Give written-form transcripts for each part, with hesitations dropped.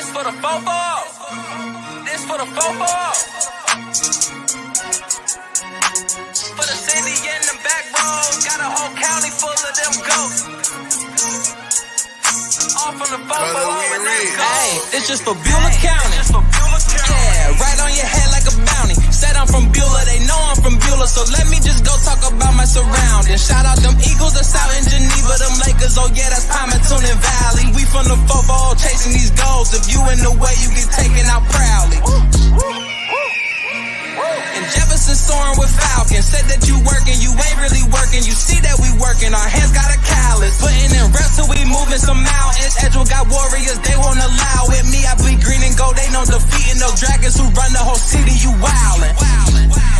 This for the football. This for the football. For the city and the back roads. Got a whole county full of them goats. All from the football. Hey, it's just for Beulah County. Yeah, right on your head like a bounty. Said I'm from Beulah, they know I'm from Beulah. So let me just go talk about my surroundings. Shout out them Eagles that's out in Geneva. Them Lakers, oh yeah, that's Palmerton and Valley. We from the football chasing these goals. If you in the way, you get taken out proudly. And Jefferson soaring with Falcons. Said that you working, you ain't really working. You see that we working, our hands got a callus. Putting in reps till we moving some mountains. Edgewood got warriors, they won't allow it. Me, I bleed green and gold, they know defeating those dragons who run the whole city. You wildin'.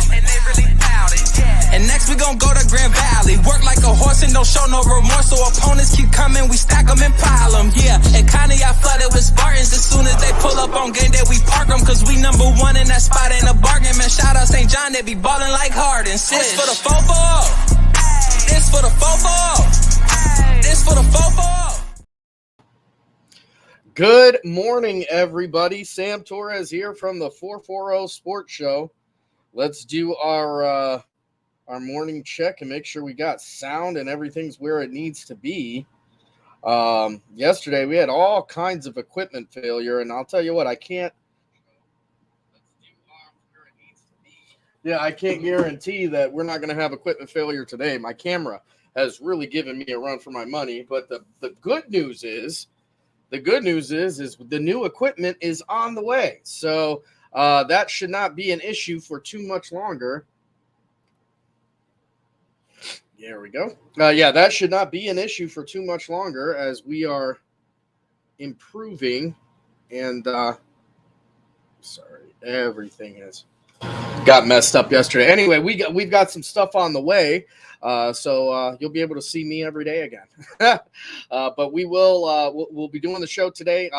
And they really bout it, yeah. And next we gon' go to Grand Valley. Work like a horse and don't show no remorse. So opponents keep coming, we stack them and pile them, yeah. And Connie, I flooded with Spartans. As soon as they pull up on game day, we park them. Cause we number one in that spot, ain't a bargain. Man, shout out St. John, they be ballin' like Harden. This for the football. This for the football. This for the football. Good morning, everybody. Sam Torres here from the 440 Sports Show. Let's do our morning check and make sure we got sound and everything's where it needs to be. Yesterday, we had all kinds of equipment failure, and I'll tell you what, I can't guarantee that we're not going to have equipment failure today. My camera has really given me a run for my money, but the good news is the new equipment is on the way. So that should not be an issue for too much longer. There we go. That should not be an issue for too much longer as we are improving. And everything got messed up yesterday. Anyway, we've got some stuff on the way. So you'll be able to see me every day again. But we'll be doing the show today.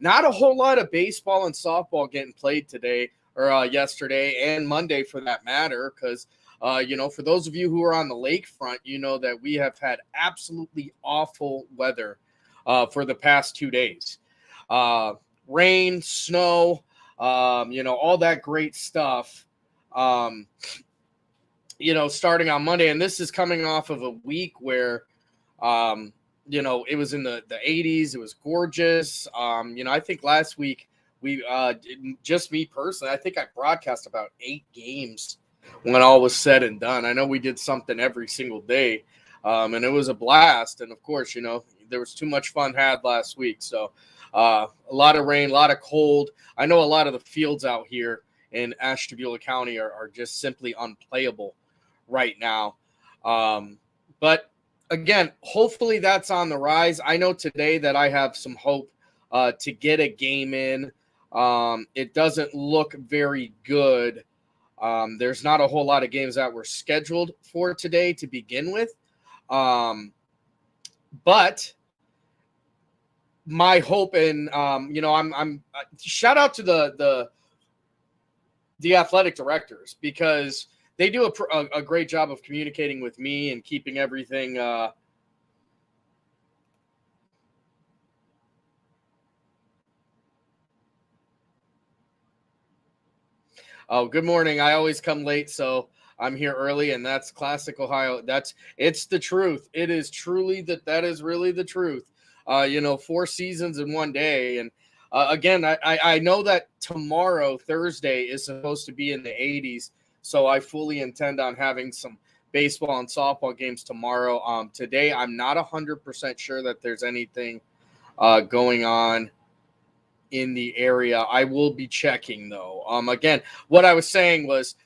Not a whole lot of baseball and softball getting played today or yesterday and Monday for that matter, because for those of you who are on the lakefront, you know that we have had absolutely awful weather for the past 2 days. Rain, snow, all that great stuff. Starting on Monday, and this is coming off of a week where, it was in the 80s. It was gorgeous. I think last week we, just me personally, I think I broadcast about 8 games when all was said and done. I know we did something every single day, and it was a blast. And of course, there was too much fun had last week. So a lot of rain, a lot of cold. I know a lot of the fields out here in Ashtabula County are just simply unplayable right now. But again, hopefully that's on the rise. I know today that I have some hope to get a game in. It doesn't look very good. There's not a whole lot of games that were scheduled for today to begin with. But my hope and, I'm shout out to the athletic directors, because they do a great job of communicating with me and keeping everything Oh, good morning. I always come late, so I'm here early, and that's classic Ohio. It's the truth. It is truly that is really the truth. 4 seasons in one day. And again, I know that tomorrow, Thursday, is supposed to be in the 80s. So I fully intend on having some baseball and softball games tomorrow. Today, I'm not 100% sure that there's anything going on in the area. I will be checking, though. Again, what I was saying was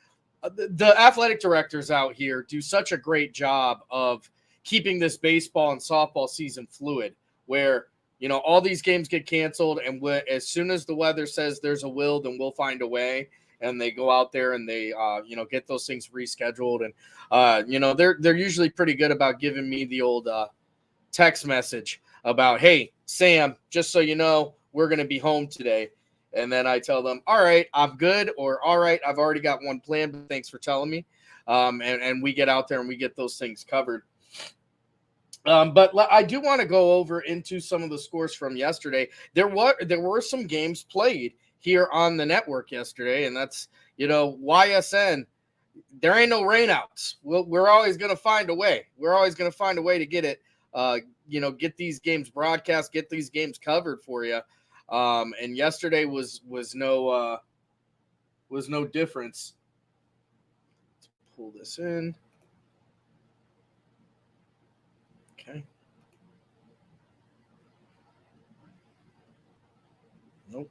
the athletic directors out here do such a great job of keeping this baseball and softball season fluid, where all these games get canceled, and as soon as the weather says there's a will, then we'll find a way. And they go out there and they, get those things rescheduled. And, they're usually pretty good about giving me the old text message about, hey, Sam, just so you know, we're going to be home today. And then I tell them, all right, I'm good. Or, all right, I've already got one planned, but thanks for telling me. And we get out there and we get those things covered. But I do want to go over into some of the scores from yesterday. There were some games played here on the network yesterday, and that's YSN. There ain't no rainouts. We're always going to find a way. We're always going to find a way to get it. Get these games broadcast, get these games covered for you. And yesterday was no difference. Let's pull this in. Okay. Nope.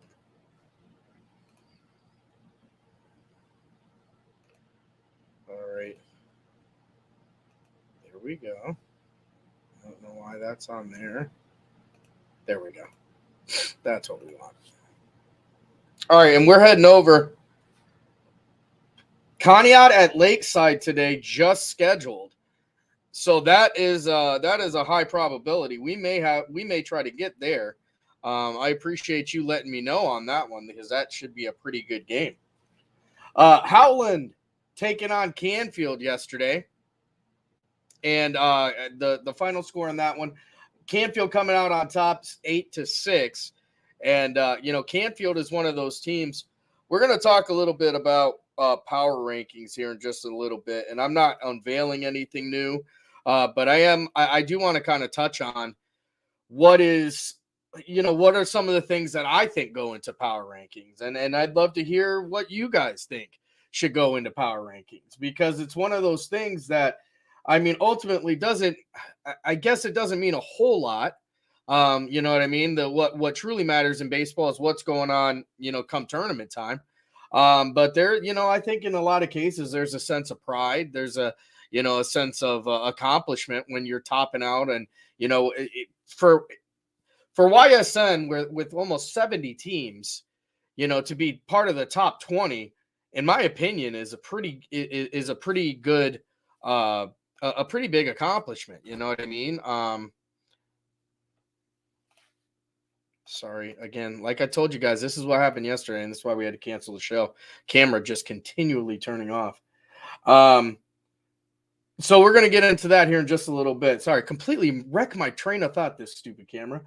All right. There we go. I don't know why that's on there. There we go. That's what we want. All right, and we're heading over. Conneaut at Lakeside today, just scheduled. So that is a high probability. We may try to get there. I appreciate you letting me know on that one because that should be a pretty good game. Howland taking on Canfield yesterday, and the final score on that one, Canfield coming out on top 8-6, and Canfield is one of those teams. We're going to talk a little bit about power rankings here in just a little bit, and I'm not unveiling anything new. But I do want to kind of touch on what are some of the things that I think go into power rankings. And I'd love to hear what you guys think should go into power rankings, because it's one of those things that, ultimately I guess it doesn't mean a whole lot. You know what I mean? What truly matters in baseball is what's going on, come tournament time. But there, I think in a lot of cases, there's a sense of pride. There's a sense of accomplishment when you're topping out. And, for YSN, with almost 70 teams, to be part of the top 20, in my opinion, is a pretty good, a pretty big accomplishment. You know what I mean? Sorry, again, like I told you guys, this is what happened yesterday, and that's why we had to cancel the show. Camera just continually turning off. So we're going to get into that here in just a little bit. Sorry, completely wreck my train of thought, this stupid camera.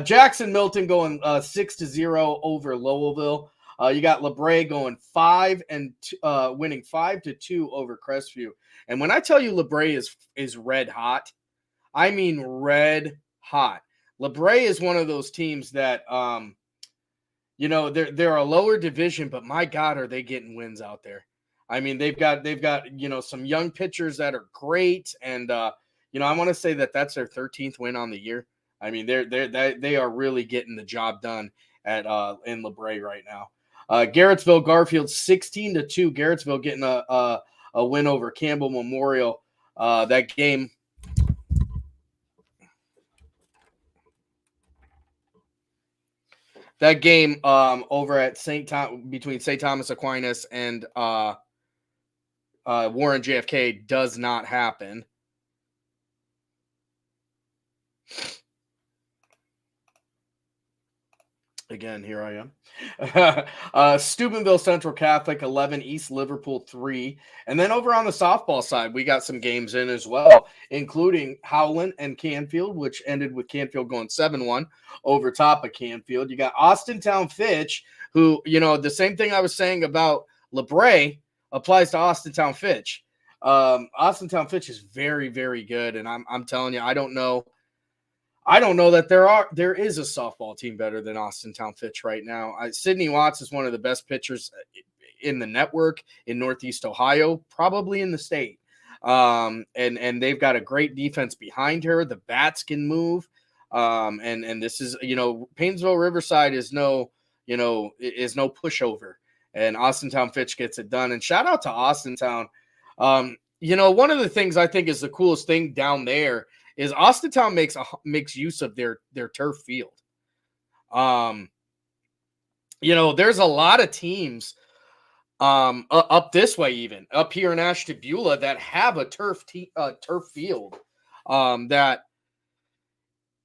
Jackson Milton going 6-0 over Lowellville. You got LeBray going 5-2, winning 5-2 over Crestview. And when I tell you LeBray is red hot, I mean red hot. LeBray is one of those teams that, they're a lower division, but my God, are they getting wins out there? They've got some young pitchers that are great, and I want to say that's their 13th win on the year. They are really getting the job done at in LeBray right now. Garrettsville Garfield 16-2. Garrettsville getting a win over Campbell Memorial. That game. That game over at between St. Thomas Aquinas and Warren JFK does not happen. Again, here I am. Steubenville Central Catholic 11, East Liverpool 3. And then over on the softball side, we got some games in as well, including Howland and Canfield, which ended with Canfield going 7-1 over top of Canfield. You got Austintown Fitch, who, the same thing I was saying about LeBray applies to Austintown Fitch. Austintown Fitch is very, very good. And I'm telling you, I don't know that there is a softball team better than Austintown Fitch right now. Sidney Watts is one of the best pitchers in the network in Northeast Ohio, probably in the state. And they've got a great defense behind her. The bats can move. And this is, Paynesville Riverside is no pushover. And Austintown Fitch gets it done. And shout out to Austintown. One of the things I think is the coolest thing down there is Austintown makes use of their turf field. There's a lot of teams up this way, even up here in Ashtabula, that have a turf field that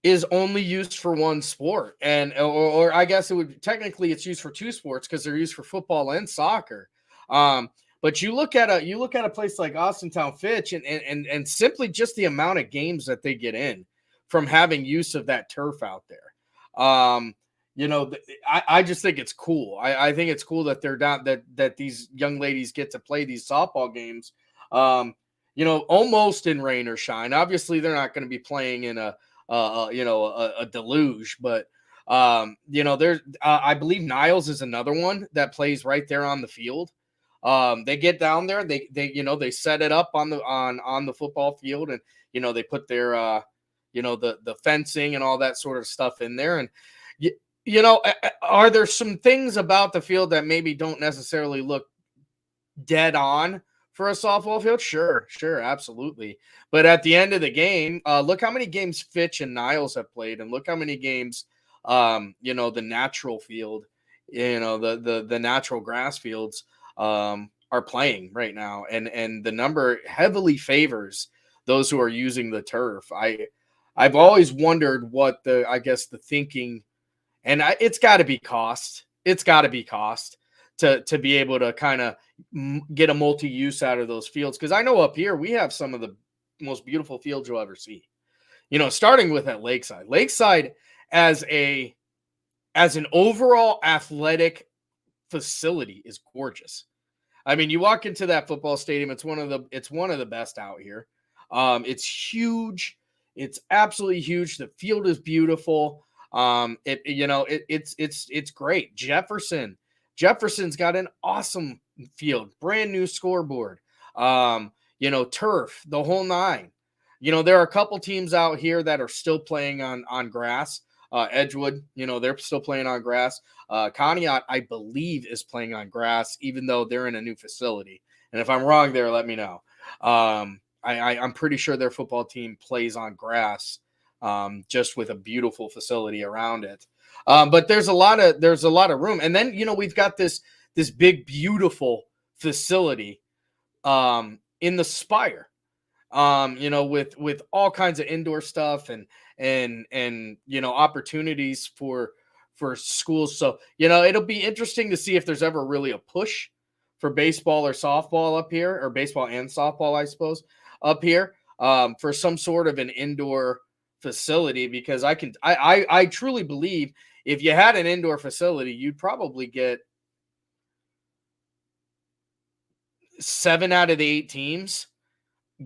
is only used for one sport, or I guess it's used for two sports because they're used for football and soccer. But you look at a place like Austintown Fitch, and simply just the amount of games that they get in from having use of that turf out there. I just think it's cool. I think it's cool that they're down, that these young ladies get to play these softball games. Almost in rain or shine. Obviously, they're not going to be playing in a deluge, but there's I believe Niles is another one that plays right there on the field. They get down there, they set it up on the football field, and they put their the fencing and all that sort of stuff in there. And are there some things about the field that maybe don't necessarily look dead on for a softball field? Sure, absolutely. But at the end of the game, look how many games Fitch and Niles have played, and look how many games the natural field, the natural grass fields are playing right now, and the number heavily favors those who are using the turf. I've always wondered what the thinking, and it's got to be cost. It's got to be cost to be able to kind of get a multi-use out of those fields, because I know up here we have some of the most beautiful fields you'll ever see. Starting with at Lakeside. Lakeside as an overall athletic facility is gorgeous. I mean, you walk into that football stadium, it's one of the best out here. It's huge. It's absolutely huge. The field is beautiful. It's great. Jefferson's got an awesome field, brand new scoreboard. Turf, the whole nine. There are a couple teams out here that are still playing on grass. Edgewood, they're still playing on grass. Conneaut, I believe, is playing on grass, even though they're in a new facility. And if I'm wrong there, let me know. I'm pretty sure their football team plays on grass, just with a beautiful facility around it. But there's a lot of room. And then, we've got this big, beautiful facility in the Spire, with all kinds of indoor stuff and opportunities for schools. So, it'll be interesting to see if there's ever really a push for baseball or softball up here, or baseball and softball, I suppose, up here, for some sort of an indoor facility, because I truly believe if you had an indoor facility, you'd probably get 7 out of the 8 teams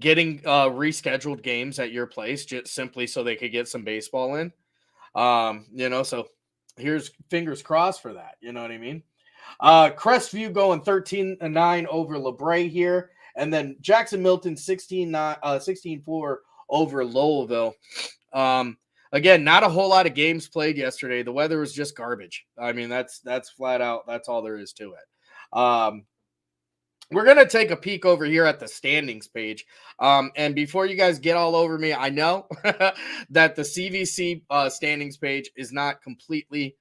getting rescheduled games at your place, just simply so they could get some baseball in. So here's fingers crossed for that. You know what I mean? Crestview going 13-9 over LeBray here. And then Jackson Milton 16-4 over Lowellville. Again, not a whole lot of games played yesterday. The weather was just garbage. I mean, that's flat out. That's all there is to it. We're going to take a peek over here at the standings page. And before you guys get all over me, I know that the CVC standings page is not completely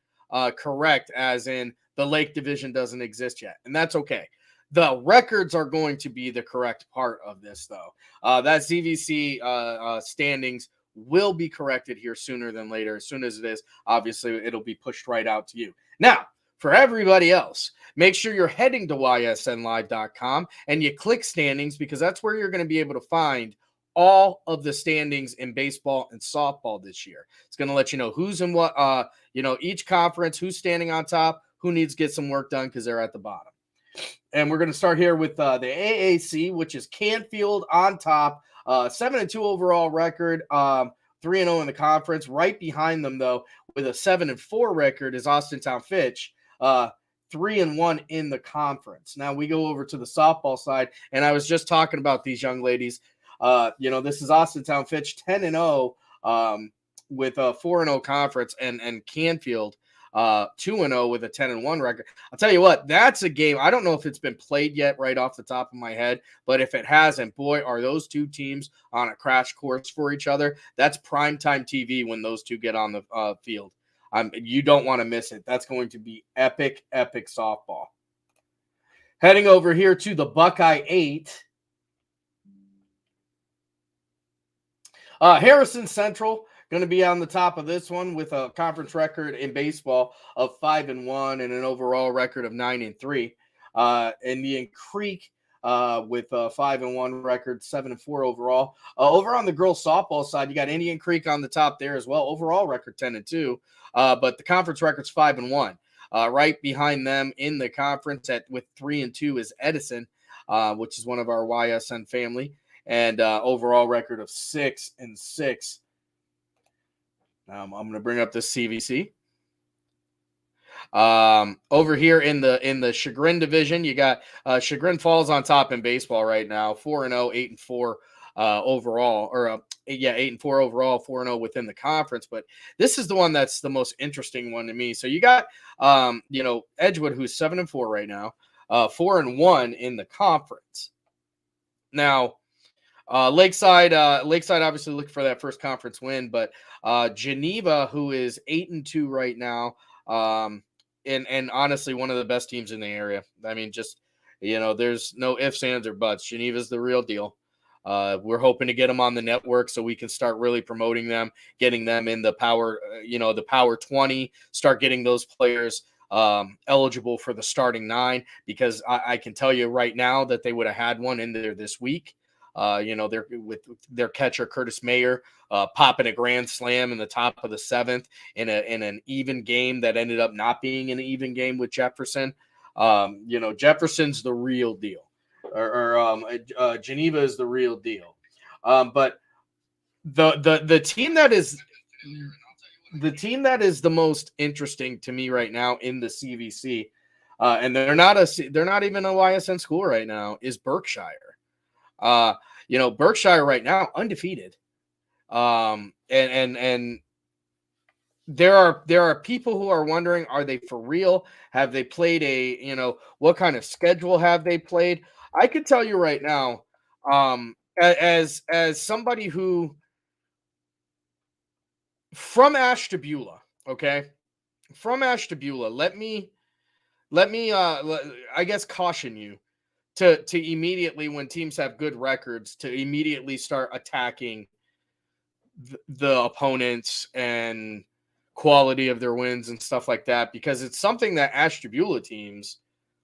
correct, as in the Lake Division doesn't exist yet. And that's okay. The records are going to be the correct part of this, though. That CVC standings will be corrected here sooner than later. As soon as it is, obviously, it'll be pushed right out to you. Now, for everybody else, make sure you're heading to ysnlive.com and you click standings, because that's where you're going to be able to find all of the standings in baseball and softball this year. It's going to let you know who's in what, each conference, who's standing on top, who needs to get some work done because they're at the bottom. And we're going to start here with the AAC, which is Canfield on top, 7-2 overall record, 3-0 in the conference. Right behind them, though, with a 7-4 record, is Austintown Fitch, 3-1 in the conference. Now we go over to the softball side, and I was just talking about these young ladies. This is Austintown Fitch 10-0 with a 4-0 conference, and Canfield 2-0 with a 10-1 record. I'll tell you what, that's a game. I don't know if it's been played yet right off the top of my head, but if it hasn't, boy, are those two teams on a crash course for each other. That's primetime TV when those two get on the field. You don't want to miss it. That's going to be epic, epic softball. Heading over here to the Buckeye 8. Harrison Central going to be on the top of this one with a conference record in baseball of 5-1 and an overall record of 9-3. Indian Creek with a 5-1 record, 7-4 overall. Over on the girls softball side, you got Indian Creek on the top there as well. Overall record 10-2, but the conference record's 5-1. Right behind them in the conference with 3-2 is Edison, which is one of our YSN family, and overall record of 6-6. I'm going to bring up this CVC. Over here in the Chagrin division, you got Chagrin Falls on top in baseball right now, 4-0, 8-4 overall, or 8-4 overall, 4-0 within the conference. But this is the one that's the most interesting one to me. So you got Edgewood, who's 7-4 right now, 4-1 in the conference. Now, Lakeside obviously looking for that first conference win, but Geneva, who is 8-2 right now, and honestly one of the best teams in the area. I mean, just there's no ifs, ands, or buts. Geneva's the real deal. We're hoping to get them on the network so we can start really promoting them, getting them in the power, the Power 20, start getting those players eligible for the starting 9, because I can tell you right now that they would have had one in there this week. They're with their catcher Curtis Mayer popping a grand slam in the top of the 7th in an even game that ended up not being an even game with Jefferson. Jefferson's the real deal, or Geneva is the real deal. But the team that is the most interesting to me right now in the CVC, and they're not even a YSN school right now, is Berkshire. Berkshire right now undefeated. And there are people who are wondering, are they for real? Have they played what kind of schedule have they played? I could tell you right now, as somebody who from Ashtabula, okay, let me I guess caution you to immediately, when teams have good records, to immediately start attacking the opponents and quality of their wins and stuff like that, because it's something that Ashtabula teams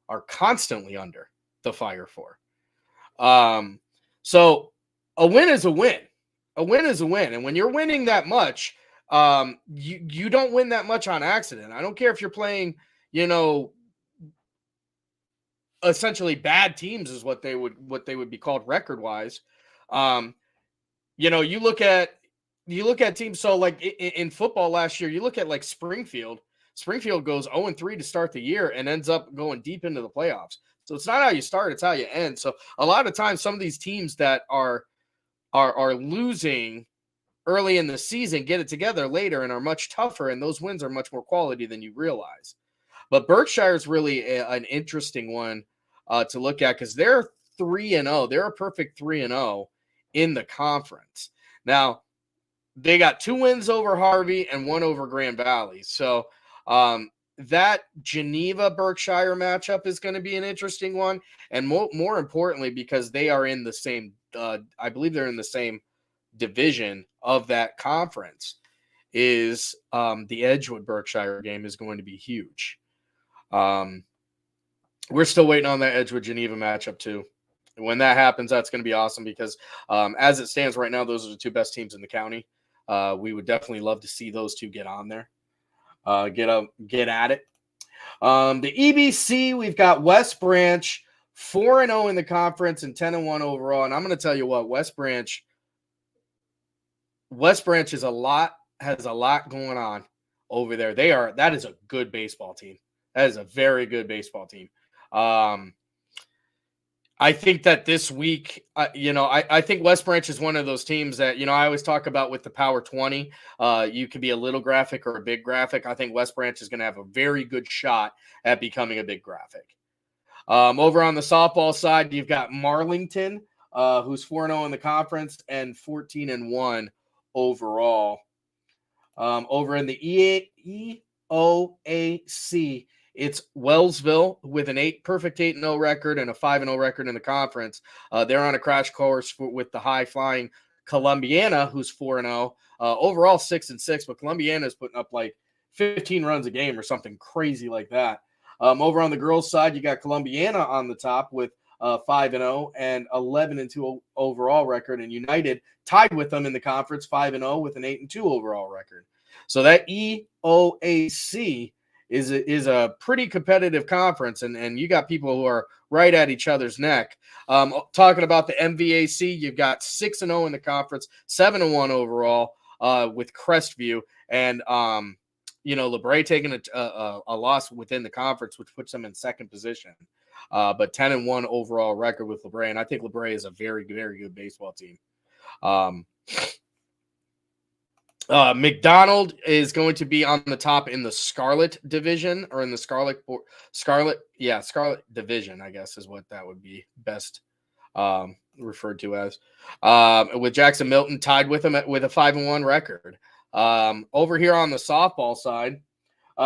are constantly under the fire for. So a win is a win. A win is a win. And when you're winning that much, you don't win that much on accident. I don't care if you're playing, essentially bad teams is what they would be called record wise. You look at teams. So like in football last year, you look at like Springfield goes 0-3 to start the year and ends up going deep into the playoffs. So it's not how you start, it's how you end. So a lot of times some of these teams that are losing early in the season get it together later and are much tougher, and those wins are much more quality than you realize. But Berkshire is really an interesting one to look at, because they're 3-0. They're a perfect 3-0 in the conference. Now, they got 2 wins over Harvey and 1 over Grand Valley. So that Geneva-Berkshire matchup is going to be an interesting one. And more importantly, because they are in the same, I believe they're in the same division of that conference, is the Edgewood-Berkshire game is going to be huge. We're still waiting on that Edgewood-Geneva matchup too. When that happens, that's going to be awesome, because as it stands right now, those are the 2 best teams in the county. We would definitely love to see those 2 get on there, get at it. The EBC, we've got West Branch 4-0 in the conference and 10-1 overall. And I'm going to tell you what, West Branch has a lot going on over there. That is a good baseball team. That is a very good baseball team. I think that this week, I think West Branch is one of those teams that, I always talk about with the Power 20. You could be a little graphic or a big graphic. I think West Branch is going to have a very good shot at becoming a big graphic. Over on the softball side, you've got Marlington, who's 4-0 in the conference and 14-1 overall. Over in the EOAC, it's Wellsville with an perfect 8-0 record and a 5-0 record in the conference. They're on a crash course with the high-flying Columbiana, who's 4-0. Overall 6-6, but Columbiana is putting up like 15 runs a game or something crazy like that. Over on the girls' side, you got Columbiana on the top with 5-0 and 11-2 overall record, and United tied with them in the conference 5-0 with an 8-2 overall record. So that EOAC is a pretty competitive conference, and you got people who are right at each other's neck. Talking about the MVAC, you've got 6-0 in the conference, 7-1 overall with Crestview, and LeBray taking a loss within the conference, which puts them in second position. But 10-1 overall record with LeBray, and I think LeBray is a very, very good baseball team. McDonald is going to be on the top in the Scarlet division, or in the Scarlet division, I guess is what that would be best referred to as. With Jackson Milton tied with him with a 5-1 record. Over here on the softball side,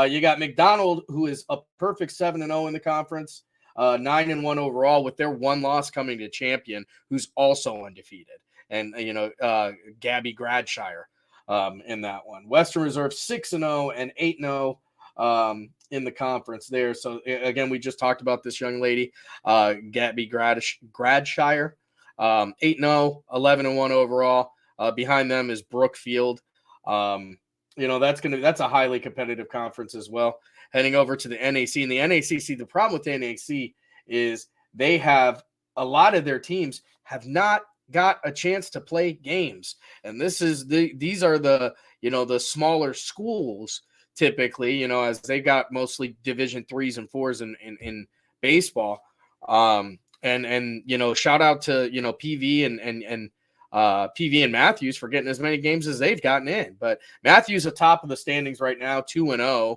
you got McDonald, who is a perfect 7-0 in the conference, 9-1 overall, with their one loss coming to Champion, who's also undefeated, and Gabby Gradshire. In that one. Western Reserve 6-0 and 8-0 in the conference there. So again, we just talked about this young lady, Gabby Gradshire, 8-0, 11-1 overall. Behind them is Brookfield. That's a highly competitive conference as well. Heading over to the NAC, and the NACC, the problem with the NAC is they have a lot of their teams have not got a chance to play games, and these are the smaller schools typically, as they got mostly Division 3s and 4s in baseball. And shout out to PV and PV and Matthews for getting as many games as they've gotten in. But Matthews atop of the standings right now, 2-0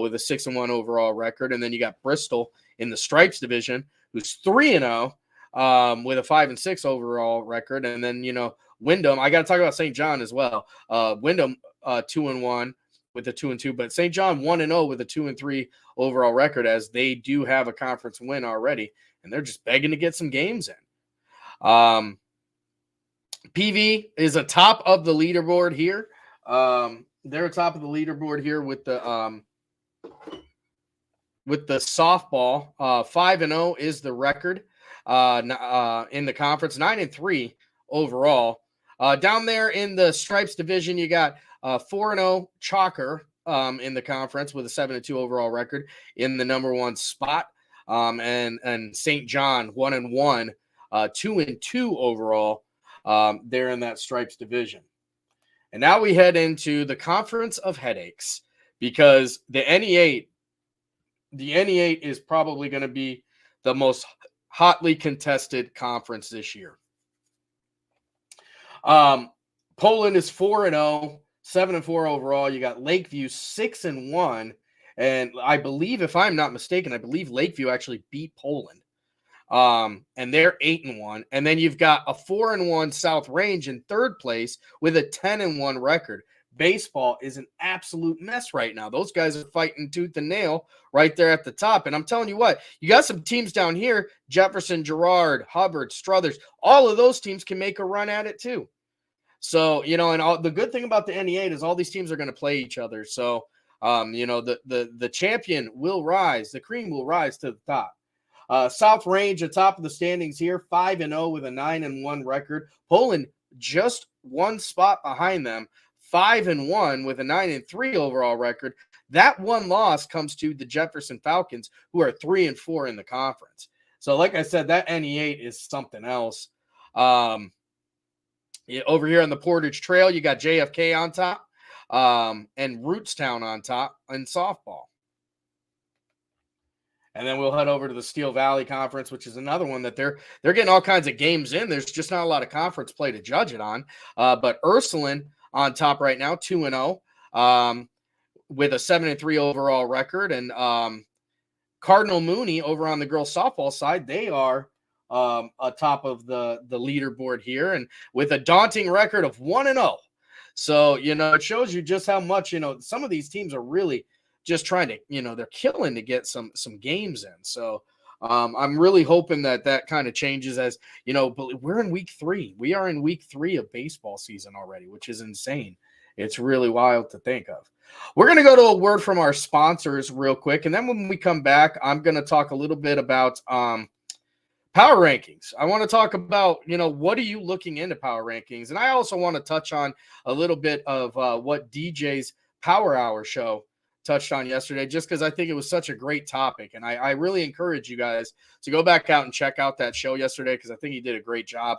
with a 6-1 overall record, and then you got Bristol in the Stripes division, who's 3-0. With a 5-6 overall record. And then, Wyndham, I got to talk about St. John as well. Wyndham, 2-1 with a 2-2, but St. John 1-0 with a 2-3 overall record, as they do have a conference win already, and they're just begging to get some games in. PV is atop of the leaderboard here. They're atop of the leaderboard here with the softball. 5-0 is the record. In the conference, 9-3 overall. Down there in the Stripes division, you got 4-0 Chalker in the conference with a 7-2 overall record in the number one spot. And St. John 1-1, 2-2 overall there in that Stripes division. And now we head into the Conference of Headaches, because the NE8 is probably going to be the most hotly contested conference this year. Poland is 4-0, 7-4 overall. You got Lakeview 6-1, and I believe, if I'm not mistaken, Lakeview actually beat Poland. And they're 8-1, and then you've got a 4-1 South Range in third place with a 10-1 record. Baseball is an absolute mess right now. Those guys are fighting tooth and nail right there at the top. And I'm telling you what, you got some teams down here, Jefferson, Girard, Hubbard, Struthers, all of those teams can make a run at it too. So, and the good thing about the NE8 is all these teams are going to play each other. So, the champion will rise, the cream will rise to the top. South Range atop of the standings here, 5-0 with a 9-1 record. Poland just one spot behind them, 5-1 with a 9-3 overall record. That one loss comes to the Jefferson Falcons, who are 3-4 in the conference. So, like I said, that NE8 is something else. Over here on the Portage Trail, you got JFK on top, and Rootstown on top in softball. And then we'll head over to the Steel Valley Conference, which is another one that they're getting all kinds of games in. There's just not a lot of conference play to judge it on. But Ursuline on top right now, 2-0, with a 7-3 overall record. And Cardinal Mooney over on the girls softball side, they are atop of the leaderboard here, and with a daunting record of 1-0. So, it shows you just how much, some of these teams are really just trying to, they're killing to get some games in. So I'm really hoping that kind of changes, as, but we're in week 3. We are in week 3 of baseball season already, which is insane. It's really wild to think of. We're going to go to a word from our sponsors real quick. And then when we come back, I'm going to talk a little bit about power rankings. I want to talk about, what are you looking into power rankings? And I also want to touch on a little bit of what DJ's Power Hour show touched on yesterday, just because I think it was such a great topic. And I really encourage you guys to go back out and check out that show yesterday, because I think he did a great job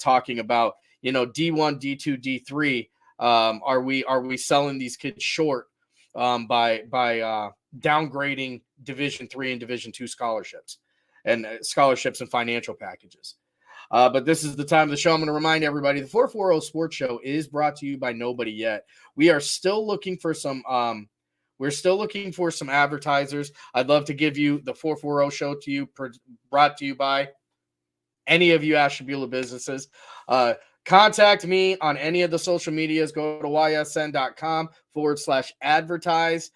talking about, D1, D2, D3. Are we selling these kids short by downgrading Division III and Division II scholarships and financial packages? But this is the time of the show. I'm going to remind everybody the 440 Sports Show is brought to you by Nobody Yet. We are still looking for some advertisers. I'd love to give you the 440 show to you, brought to you by any of you Ashtabula businesses. Contact me on any of the social medias. Go to ysn.com/advertise.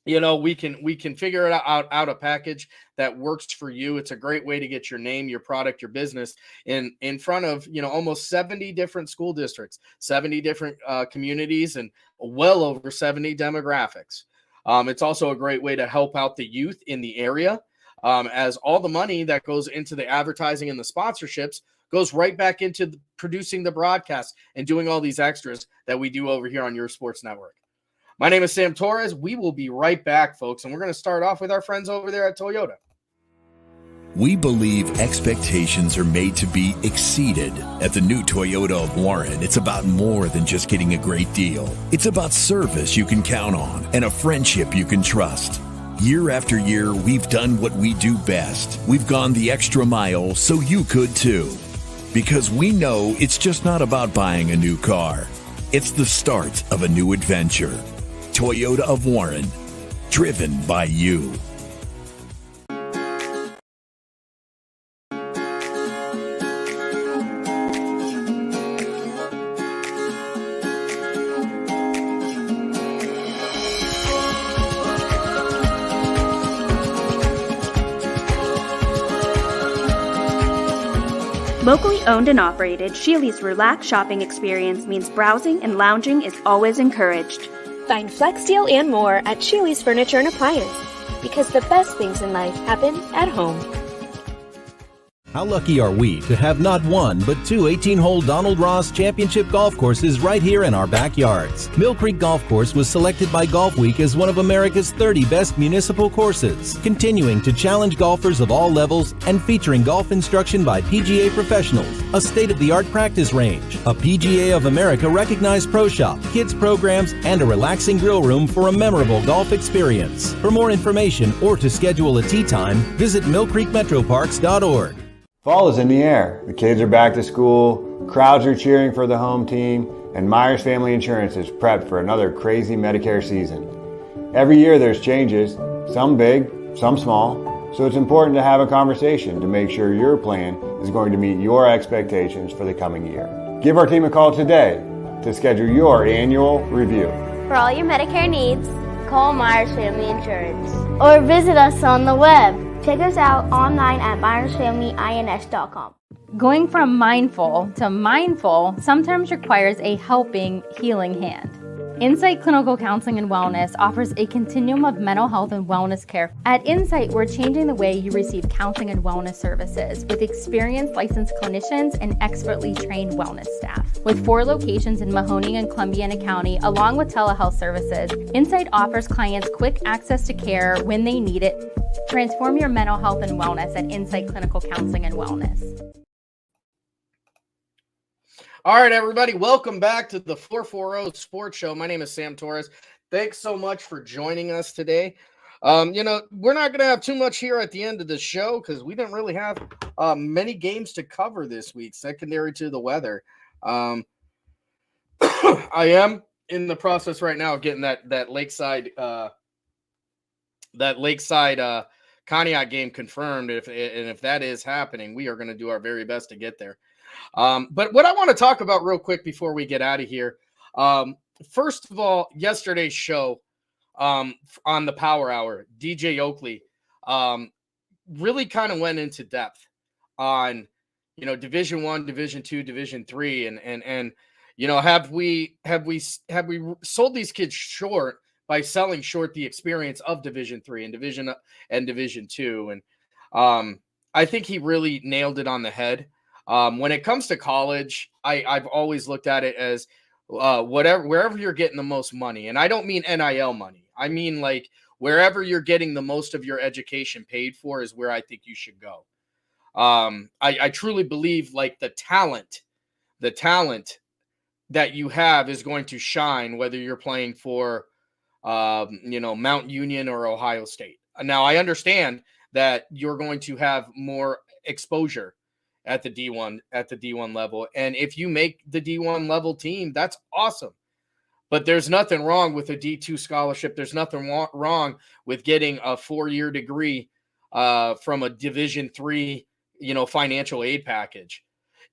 We can figure it out a package that works for you. It's a great way to get your name, your product, your business in front of, almost 70 different school districts, 70 different communities, and well over 70 demographics. It's also a great way to help out the youth in the area, as all the money that goes into the advertising and the sponsorships goes right back into producing the broadcast and doing all these extras that we do over here on your sports network. My name is Sam Torres. We will be right back, folks, and we're going to start off with our friends over there at Toyota. We believe expectations are made to be exceeded. At the new Toyota of Warren, it's about more than just getting a great deal. It's about service you can count on and a friendship you can trust. Year after year, we've done what we do best. We've gone the extra mile so you could too. Because we know it's just not about buying a new car. It's the start of a new adventure. Toyota of Warren, driven by you. Locally owned and operated, Sheely's relaxed shopping experience means browsing and lounging is always encouraged. Find Flex Deal and more at Sheely's Furniture and Appliance, because the best things in life happen at home. How lucky are we to have not one, but two 18-hole Donald Ross Championship golf courses right here in our backyards. Mill Creek Golf Course was selected by Golf Week as one of America's 30 best municipal courses, continuing to challenge golfers of all levels and featuring golf instruction by PGA professionals, a state-of-the-art practice range, a PGA of America recognized pro shop, kids programs, and a relaxing grill room for a memorable golf experience. For more information or to schedule a tee time, visit millcreekmetroparks.org. Fall is in the air. The kids are back to school, crowds are cheering for the home team, and Myers Family Insurance is prepped for another crazy Medicare season. Every year there's changes, some big, some small, so it's important to have a conversation to make sure your plan is going to meet your expectations for the coming year. Give our team a call today to schedule your annual review. For all your Medicare needs, call Myers Family Insurance or visit us on the web. Check us out online at MyersFamilyINS.com. Going from mindful to mindful sometimes requires a helping, healing hand. Insight Clinical Counseling and Wellness offers a continuum of mental health and wellness care. At Insight, we're changing the way you receive counseling and wellness services with experienced licensed clinicians and expertly trained wellness staff. With 4 locations in Mahoning and Columbiana County, along with telehealth services, Insight offers clients quick access to care when they need it. Transform your mental health and wellness at Insight Clinical Counseling and Wellness. All right, everybody, welcome back to the 440 Sports Show. My name is Sam Torres. Thanks so much for joining us today. We're not going to have too much here at the end of the show because we didn't really have many games to cover this week, secondary to the weather. I am in the process right now of getting that Lakeside Conneaut game confirmed. If that is happening, we are going to do our very best to get there. But what I want to talk about real quick before we get out of here, first of all, yesterday's show on the Power Hour, DJ Oakley really kind of went into depth on, Division I, Division II, Division III, and have we sold these kids short by selling short the experience of Division III and Division II, and I think he really nailed it on the head. When it comes to college, I've always looked at it as wherever you're getting the most money. And I don't mean NIL money. I mean, like, wherever you're getting the most of your education paid for is where I think you should go. I truly believe, like, the talent that you have is going to shine whether you're playing for, Mount Union or Ohio State. Now, I understand that you're going to have more exposure at the D1 level. And if you make the D1 level team, that's awesome. But there's nothing wrong with a D2 scholarship. There's nothing wrong with getting a 4-year degree from a Division III, financial aid package.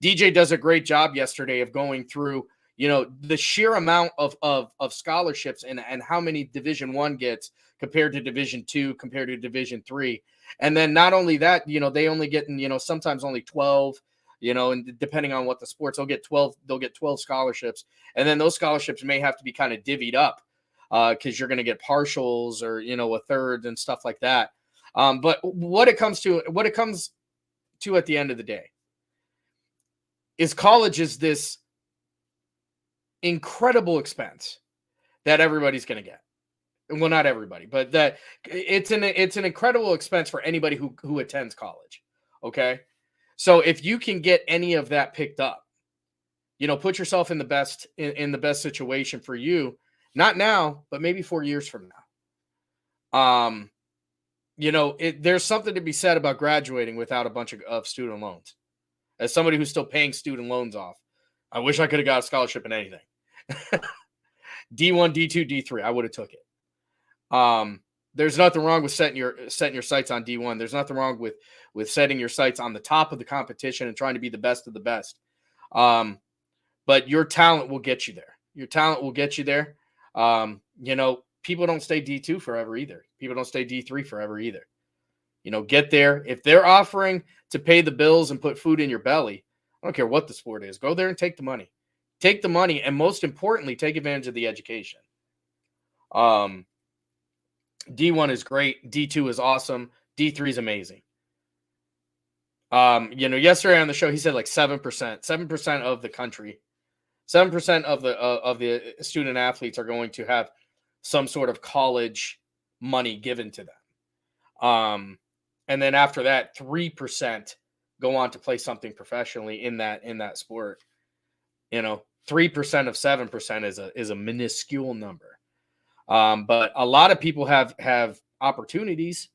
DJ does a great job yesterday of going through, the sheer amount of scholarships and how many Division I gets compared to Division II, compared to Division III. And then not only that, they only get, sometimes only 12, and depending on what the sports, they'll get 12 scholarships. And then those scholarships may have to be kind of divvied up because you're going to get partials or, a third and stuff like that. But what it comes to at the end of the day is college is this incredible expense that everybody's going to get. Well, not everybody, but that it's an incredible expense for anybody who attends college. Okay. So if you can get any of that picked up, put yourself in the best situation for you, not now, but maybe 4 years from now. There's something to be said about graduating without a bunch of student loans. As somebody who's still paying student loans off, I wish I could have got a scholarship in anything. D1, D2, D3, I would have took it. There's nothing wrong with setting your sights on D1. There's nothing wrong with setting your sights on the top of the competition and trying to be the best of the best. But your talent will get you there. Your talent will get you there. People don't stay D2 forever either. People don't stay D3 forever either. Get there. If they're offering to pay the bills and put food in your belly, I don't care what the sport is, go there and take the money. Take the money, and most importantly, take advantage of the education. D1 is great. D2 is awesome. D3 is amazing. Yesterday on the show, he said like 7% of the country, 7% of the student athletes are going to have some sort of college money given to them. And then after that, 3% go on to play something professionally in that sport. 3% of 7% is a minuscule number. But a lot of people have opportunities.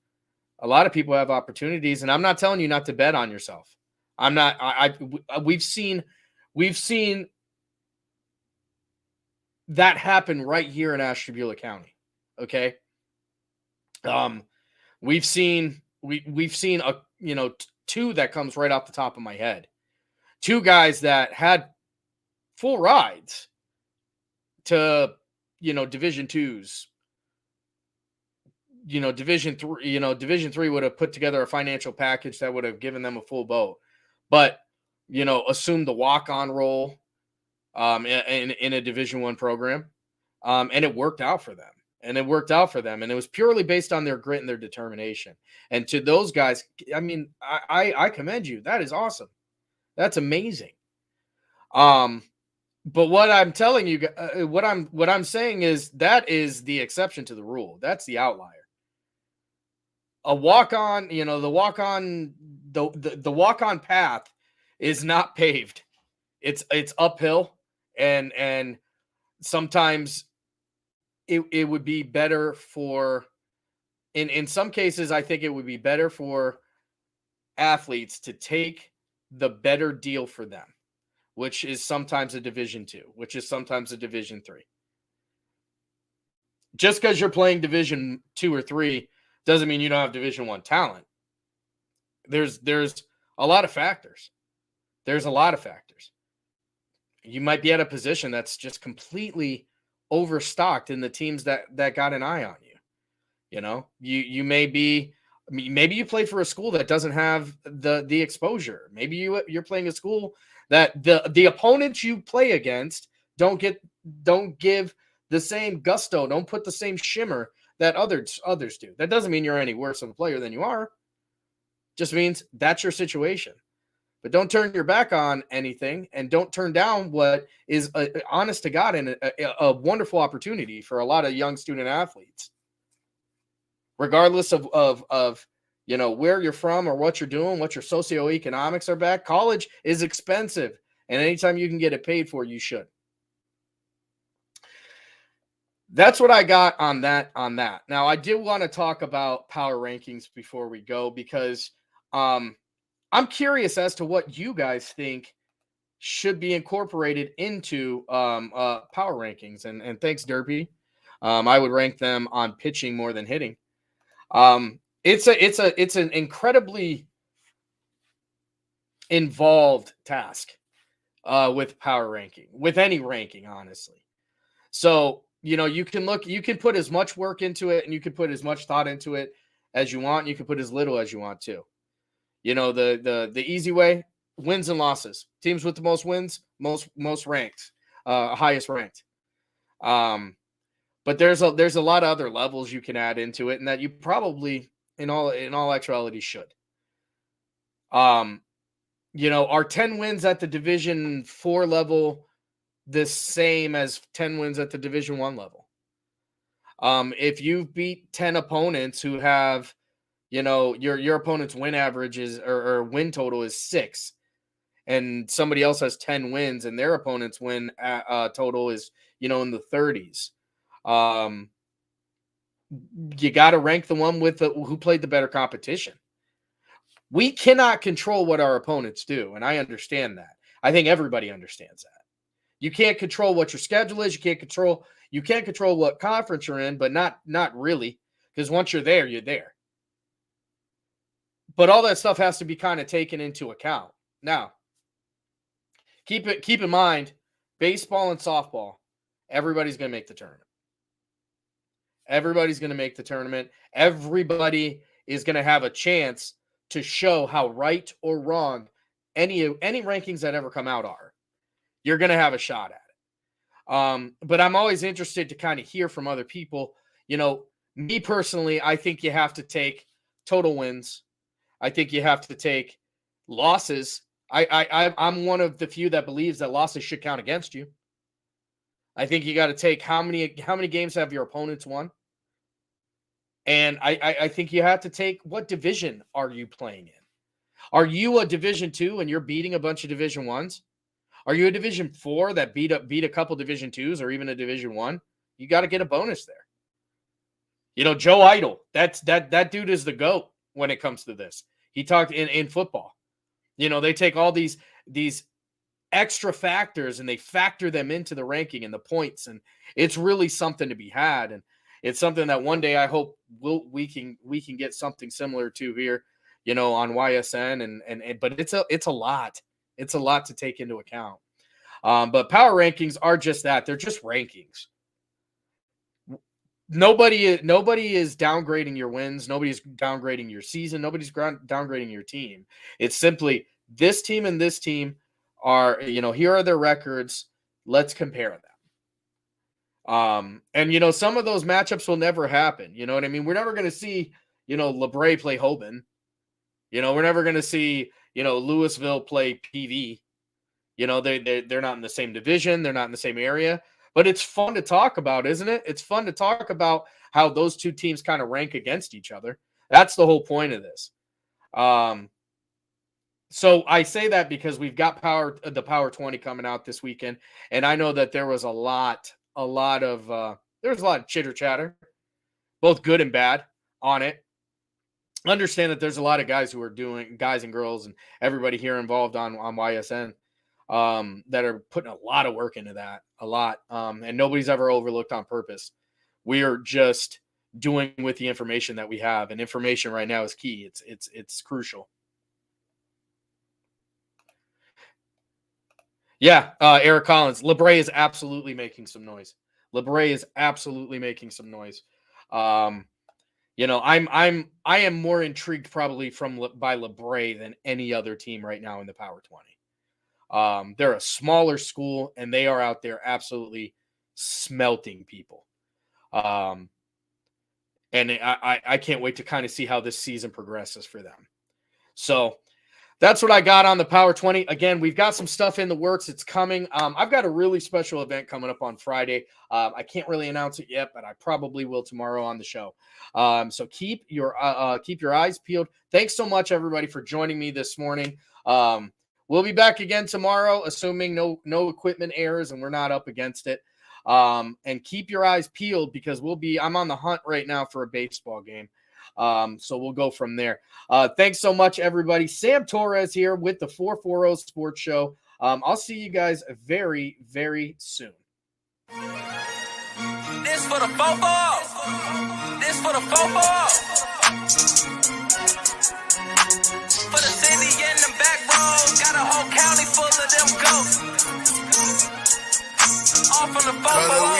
A lot of people have opportunities, and I'm not telling you not to bet on yourself. I'm not. We've seen that happen right here in Ashtabula County. Okay. We've seen two that comes right off the top of my head. Two guys that had full rides to Division IIs. Division III would have put together a financial package that would have given them a full boat, but assumed the walk-on role in a Division I program, and it worked out for them. And it was purely based on their grit and their determination. And to those guys, I mean, I commend you. That is awesome. That's amazing. But what I'm telling you, what I'm saying is that is the exception to the rule. That's the outlier. A walk-on, the walk-on path is not paved. It's uphill, and sometimes it would be better for, in some cases, I think it would be better for athletes to take the better deal for them, which is sometimes a Division II, which is sometimes a Division III. Just because you're playing Division II or III doesn't mean you don't have Division I talent. There's a lot of factors. You might be at a position that's just completely overstocked in the teams that got an eye on you. You maybe you play for a school that doesn't have the exposure. Maybe you're playing a school that the opponents you play against don't give the same gusto, don't put the same shimmer that others do. That doesn't mean you're any worse of a player than you are. Just means that's your situation. But don't turn your back on anything, and don't turn down what is, honest to God, and a wonderful opportunity for a lot of young student athletes. Regardless of where you're from or what you're doing, what your socioeconomics are back, college is expensive. And anytime you can get it paid for, you should. That's what I got on that. Now, I did want to talk about power rankings before we go, because I'm curious as to what you guys think should be incorporated into power rankings. And thanks, Derpy. I would rank them on pitching more than hitting. It's an incredibly involved task with power ranking, with any ranking, honestly. So, you can put as much work into it, and you can put as much thought into it as you want. You can put as little as you want to. The easy way: wins and losses. Teams with the most wins, most ranked, highest ranked. But there's a lot of other levels you can add into it, and that you probably in all actuality should. Are 10 wins at the Division 4 level the same as 10 wins at the Division 1 level? If you beat 10 opponents who have, your opponent's win average is or win total is 6, and somebody else has 10 wins and their opponent's win total is, in the 30s. You got to rank the one who played the better competition. We cannot control what our opponents do, and I understand that. I think everybody understands that. You can't control what your schedule is. You can't control what conference you're in, but not really, because once you're there, you're there. But all that stuff has to be kind of taken into account. Now, keep in mind, baseball and softball, everybody's going to make the tournament. Everybody's going to make the tournament. Everybody is going to have a chance to show how right or wrong any rankings that ever come out are. You're going to have a shot at it. But I'm always interested to kind of hear from other people. Me personally, I think you have to take total wins. I think you have to take losses. I'm one of the few that believes that losses should count against you. I think you got to take how many games have your opponents won. And I think you have to take what division are you playing in? Are you a Division 2 and you're beating a bunch of Division 1s? Are you a Division 4 that beat a couple Division 2s or even a Division 1? You got to get a bonus there. Joe Idle, that dude is the GOAT when it comes to this. He talked in football. They take all these extra factors and they factor them into the ranking and the points, and it's really something to be had. And it's something that one day I hope we can get something similar to here, on YSN. But it's a lot. It's a lot to take into account. But power rankings are just that. They're just rankings. Nobody is downgrading your wins. Nobody's downgrading your season. Nobody's downgrading your team. It's simply this team and this team are, here are their records. Let's compare them. And some of those matchups will never happen. You know what I mean? We're never going to see, LeBray play Hoban. We're never going to see, Louisville play PV. They're not in the same division. They're not in the same area. But it's fun to talk about, isn't it? It's fun to talk about how those two teams kind of rank against each other. That's the whole point of this. So I say that because we've got the Power 20 coming out this weekend, and I know that there was a lot of chitter chatter, both good and bad, on it. Understand that there's a lot of guys and girls and everybody here involved on YSN that are putting a lot of work into that, and nobody's ever overlooked on purpose. We are just doing with the information that we have, and information right now is key. It's crucial. Yeah, Eric Collins. LeBray is absolutely making some noise. I am more intrigued probably by LeBray than any other team right now in the Power 20. They're a smaller school, and they are out there absolutely smelting people. And I can't wait to kind of see how this season progresses for them. So that's what I got on the Power 20. Again, we've got some stuff in the works. It's coming. I've got a really special event coming up on Friday. I can't really announce it yet, but I probably will tomorrow on the show. So keep your eyes peeled. Thanks so much, everybody, for joining me this morning. We'll be back again tomorrow, assuming no equipment errors and we're not up against it. And keep your eyes peeled because I'm on the hunt right now for a baseball game. So we'll go from there. Thanks so much, everybody. Sam Torres here with the 440 Sports Show. I'll see you guys very, very soon. This for the football. This for the football. For the city and the back roads. Got a whole county full of them ghosts. All from the football.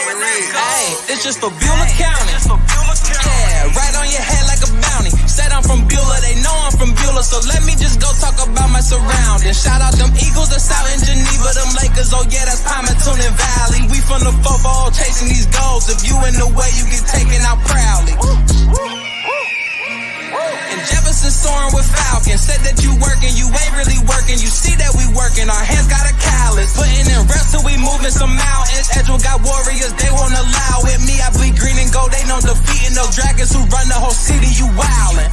Hey, it's just for Beulah County. Yeah, right on your head like a bounty. Said I'm from Beulah, they know I'm from Beulah. So let me just go talk about my surroundings. Shout out them Eagles that's out in Geneva. Them Lakers, oh yeah, that's Palmerton and Valley. We from the football chasing these goals. If you in the way, you get taken out proudly. And Jefferson soaring with Falcons. Said that you working, you ain't really working. You see that we working, our hands got a callus. Putting in reps till we moving some mountains. Edgewell got warriors, they won't allow it. Me, I bleed green and gold, they know defeating those dragons who run the whole city. You wildin'.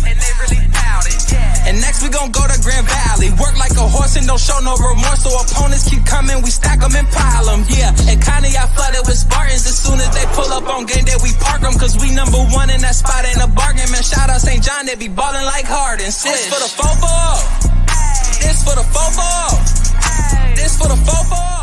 And they really doubt it. And next we gon' go to Grand Valley. Work like a horse and don't show no remorse. So opponents keep coming, we stack them and pile them. Yeah, and Connie I flooded with Spartans. As soon as they pull up on game day, we park them. Cause we number one in that spot, ain't a bargain. Man, shout out St. John, they be ballin' like Harden. This for the football. This for the football. This for the football.